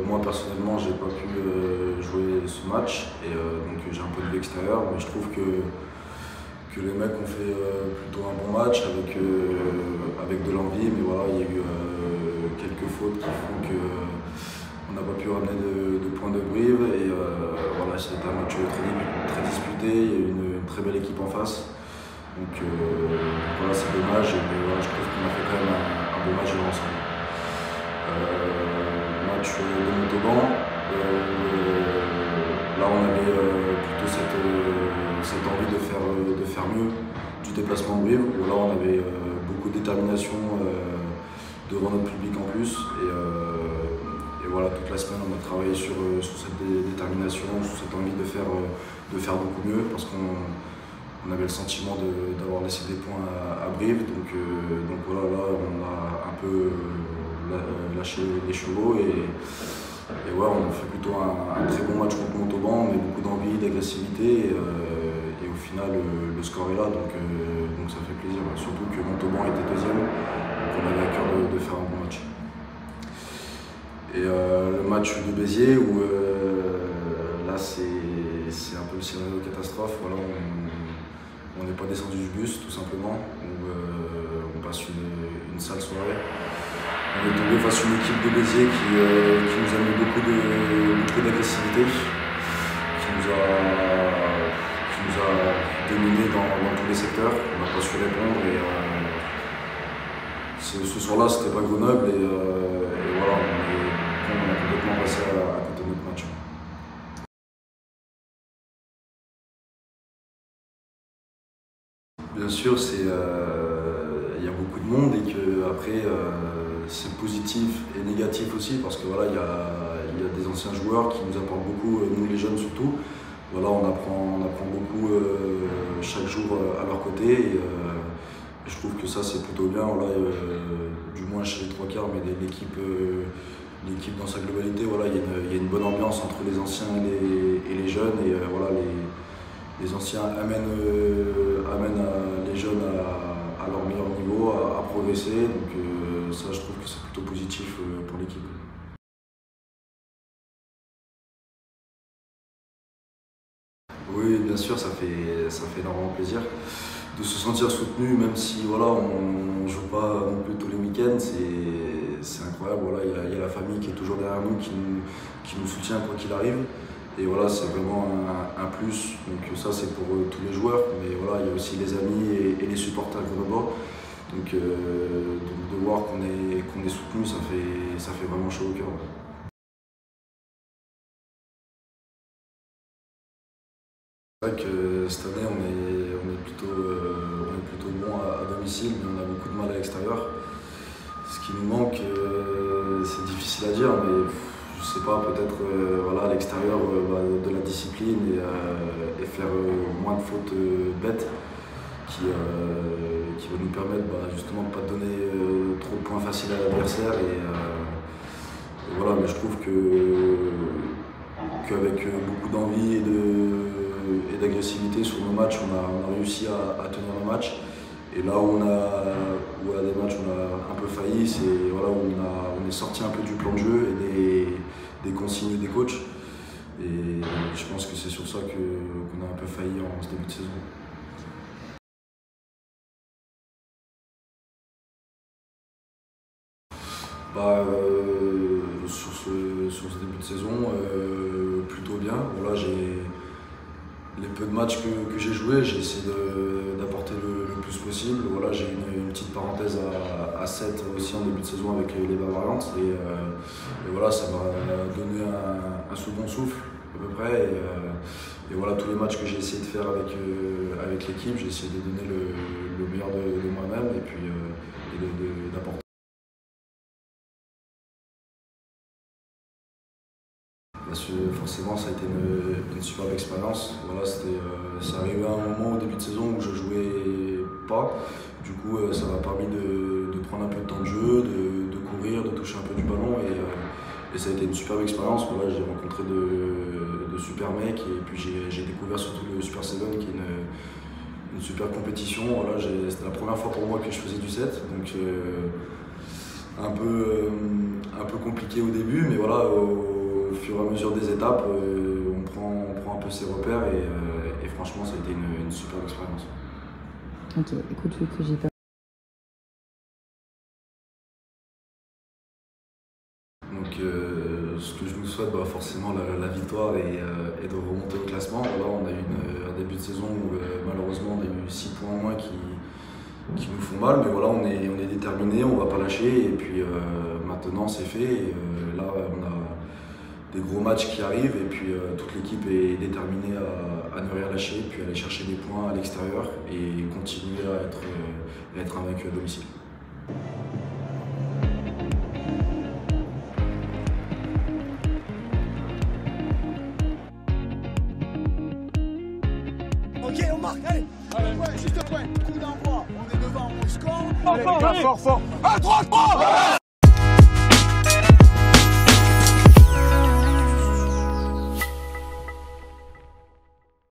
Moi personnellement j'ai pas pu jouer ce match et donc j'ai un peu de vue extérieure, mais je trouve que les mecs ont fait plutôt un bon match avec de l'envie, mais voilà, il y a eu quelques fautes qui font qu'on n'a pas pu ramener de points de Brive et voilà, c'était un match très disputé, il y a eu une très belle équipe en face, donc voilà, c'est dommage, mais voilà, je trouve qu'on a fait quand même un bon match de l'ensemble. Match de Montauban, là on avait plutôt cette envie de faire mieux du déplacement de Brive, où là on avait beaucoup de détermination devant notre public en plus, et voilà, toute la semaine on a travaillé sur cette détermination, sur cette envie de faire beaucoup mieux, parce qu'on avait le sentiment d'avoir laissé des points à Brive, donc voilà, là on a un peu lâché les chevaux et ouais, on a fait plutôt un très bon match contre Montauban, mais beaucoup d'envie, d'agressivité et au final le score est là, donc ça fait plaisir, surtout que Montauban était deuxième, donc on avait à cœur de faire un bon match. Et le match de Béziers où là c'est un peu le scénario de catastrophe, voilà, on n'est pas descendu du bus tout simplement, où on passe une sale soirée. On est tombé face à une équipe de Béziers qui nous a mis beaucoup d'agressivité, qui nous a dominé dans tous les secteurs. On n'a pas su répondre et ce soir-là c'était pas Grenoble et voilà, on a complètement passé à côté de notre match. Bien sûr, il y a beaucoup de monde et que après c'est positif et négatif aussi, parce que voilà, il y a des anciens joueurs qui nous apportent beaucoup, nous les jeunes surtout. Voilà, on apprend beaucoup chaque jour à leur côté et je trouve que ça c'est plutôt bien. Voilà, du moins chez les trois quarts, mais l'équipe dans sa globalité, voilà, il y a une bonne ambiance entre les anciens et les jeunes et voilà, les anciens amènent les jeunes à leur meilleur niveau, à progresser. Donc ça, je trouve que c'est plutôt positif pour l'équipe. Oui, bien sûr, ça fait énormément plaisir de se sentir soutenu, même si voilà, on ne joue pas non plus tous les week-ends. C'est incroyable, voilà, il y a la famille qui est toujours derrière nous, qui nous soutient quoi qu'il arrive. Et voilà, c'est vraiment un plus. Donc ça, c'est pour tous les joueurs, mais voilà, il y a aussi les amis et les supporters grenoblois. Donc de voir qu'on est soutenu, ça fait vraiment chaud au cœur. C'est vrai que cette année, on est plutôt bon à domicile, mais on a beaucoup de mal à l'extérieur. Ce qui nous manque, c'est difficile à dire, mais je sais pas, peut-être voilà, à l'extérieur de la discipline et faire moins de fautes bêtes qui va nous permettre justement de ne pas donner trop de points faciles à l'adversaire. Et voilà, mais je trouve qu'avec beaucoup d'envie et d'agressivité sur nos matchs, on a réussi à tenir nos matchs. Et là où à des matchs on a un peu failli, c'est voilà, où on est sorti un peu du plan de jeu et des consignes des coachs. Et je pense que c'est sur ça qu'on a un peu failli en ce début de saison. Sur ce début de saison, plutôt bien. Voilà, Les peu de matchs que j'ai joués, j'ai essayé d'apporter le plus possible. Voilà, j'ai une petite parenthèse à 7 aussi en début de saison avec les Bavarians. Et voilà, ça m'a donné un second souffle à peu près. Et voilà, tous les matchs que j'ai essayé de faire avec l'équipe, j'ai essayé de donner le meilleur de moi-même et puis d'apporter. Forcément, ça a été une superbe expérience. Voilà, c'est arrivé à un moment au début de saison où je jouais pas. Du coup, ça m'a permis de prendre un peu de temps de jeu, de courir, de toucher un peu du ballon. Et ça a été une superbe expérience. Voilà, j'ai rencontré de super mecs et puis j'ai découvert surtout le Super 7 qui est une super compétition. Voilà, c'était la première fois pour moi que je faisais du 7. Donc, un peu compliqué au début, mais voilà. Au fur et à mesure des étapes, on prend un peu ses repères et franchement, ça a été une super expérience. Ok, écoute, que j'ai pas. Donc, ce que je nous souhaite, forcément, la victoire et de remonter au classement. Voilà, on a eu un début de saison où malheureusement, on a eu 6 points en moins qui nous font mal, mais voilà, on est déterminé, on va pas lâcher. Et puis maintenant, c'est fait. Et là, on a des gros matchs qui arrivent et puis toute l'équipe est déterminée à ne rien lâcher, puis aller chercher des points à l'extérieur et continuer à être invaincu à domicile. Ok, on marque, allez. Ouais, juste après, coup d'envoi, on est devant, on score. Allez, fort, fort. À 3-3.